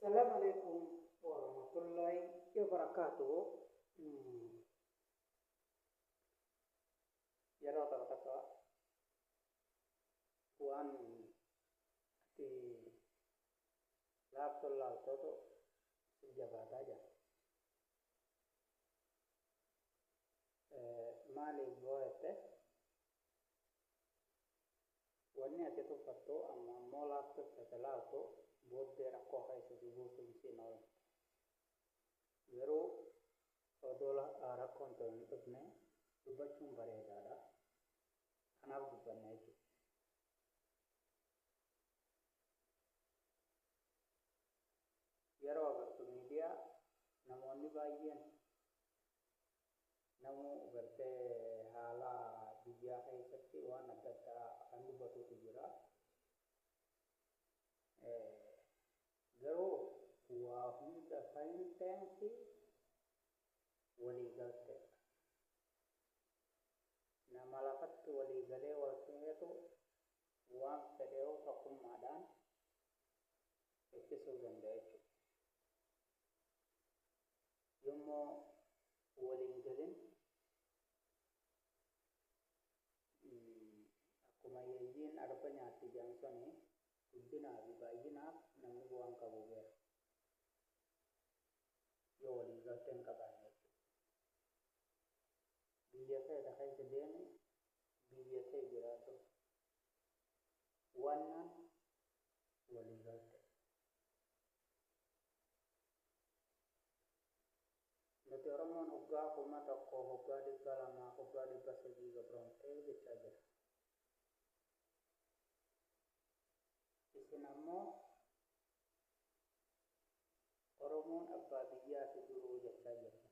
Assalamualaikum warahmatullahi wabarakatuh. Yeroo takka waan ati laaftoon laaltootu si jabaataa jira. Maaliif boo'ette wanni ati tuffattu amma ammoo laaftootti laaltu booddee rakkoo keessa si buusuun siin oola. Yeroo odoo rakkoon ta'u hin dhufne dubbachuun bareedaadha. Kanaaf dubbanna jechuudha. Yeroo agartu miidiyaa namoonni baay'een namuu gartee haala biyyaa keessatti waan adda addaa kan dubbatutu jira. Garuu waa hunda fayyinti walii galtee nama lafatti walii galee wal ta'eetu waan fedheewu tokkummaadhaan ittisuu danda'a jechuudha. Yommuu waliin galin akkuma yeeyyiin arba nyaatti jaansanii guddinaa fi baay'inaaf namni bu'aan qabu beera. Yoo walii galteen qabaanne biyya ta'e keessa deemi biyya ta'e jiraatu wannan walii galte. Nuti Oromoon hoggaa kuma tokko hoggaa 200 hoggaa 300 gabroomtee jechaa jira. Isin ammoo Oromoon abbaa biyyaa fi duruu jechaa jirti.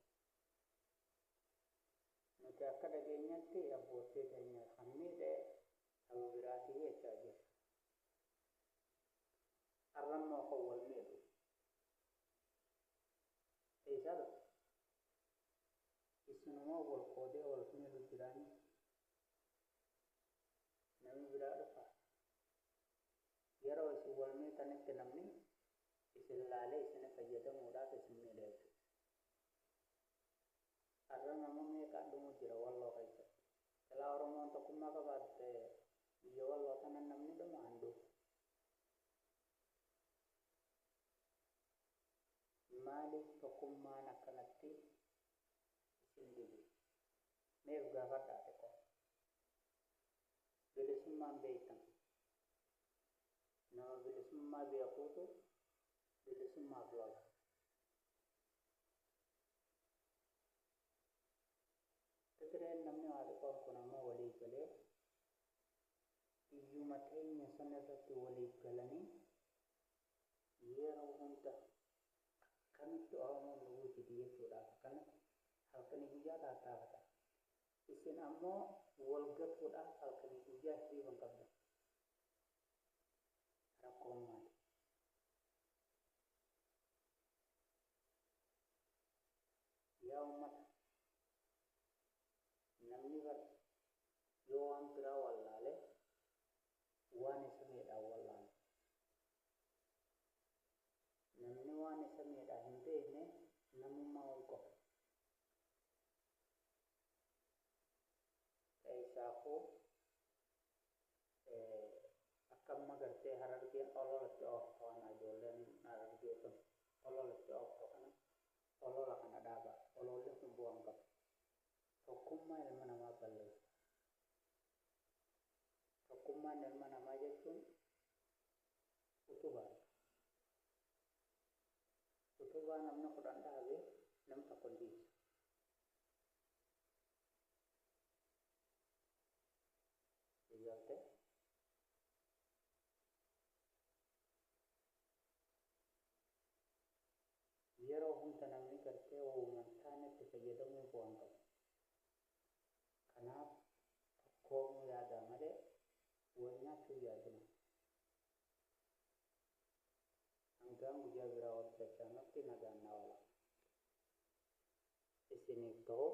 Nuti akka dhageenyatti abbootii keenya kan miidhe saba biraatii jechaa jirti. Har'ammoo kan wal miidhu. Eessaa dhufu? Isinumoo wal qoodee wal miidhu jiraanii? Namni biraa dhufa. Yeroo isin wal miidhanitti namni isin laalee isin fayyadamuudhaaf isin miidha jechuudha. Har'a nama meeqaa dhumu jira Walloo keessatti. Silaa Oromoon tokkummaa qabaatte biyya Walloo kana namni dhuma handu. Maaliif tokkummaan akkanatti isin dhibu? Meef gaafadhaa xiqqoo. Bilisummaan beektan. Nama bilisummaa beekuutu bilisummaaf lola. Tigireen namni waa xiqqoon kun ammoo walii galee iyyuma teenya sana irratti waliif galanii yeroo hunda akkamitti Oromoon nu bulchiti jechuudhaaf akkanatti halkanii guyyaa taataafata. Isin ammoo wal gatuudhaaf halkanii guyyaa hiriiban qabda. Rakkoon maali? Yaa uummata namni bara yoo waan biraa wallaale waan isa miidhaan wallaale. Namni waan isa miidhaa hin beekne namummaa ol qofa. Isaafuu akka amma gartee Harargeen ololatti ooftu waan ijoolleen Harargee sun ololatti ooftu kana olola kana dhaabaa. Ololli sun bu'aan qaba. Tokkummaa ilma namaa balleessa. Tokkummaan ilma namaa jechuun utubaa. Utubaa namni 10 dhaabee namni tokko hin dhiisu. Ijoollee yeroo hunda namni gartee uumantaan itti fayyadamuu bu'aan qabu. Kanaaf tokkoomuu yaada malee wal nyaachuu yaadina. Hangaan guyyaa biraa wal dachaanutti nagaan na oola. Isiniif ta'u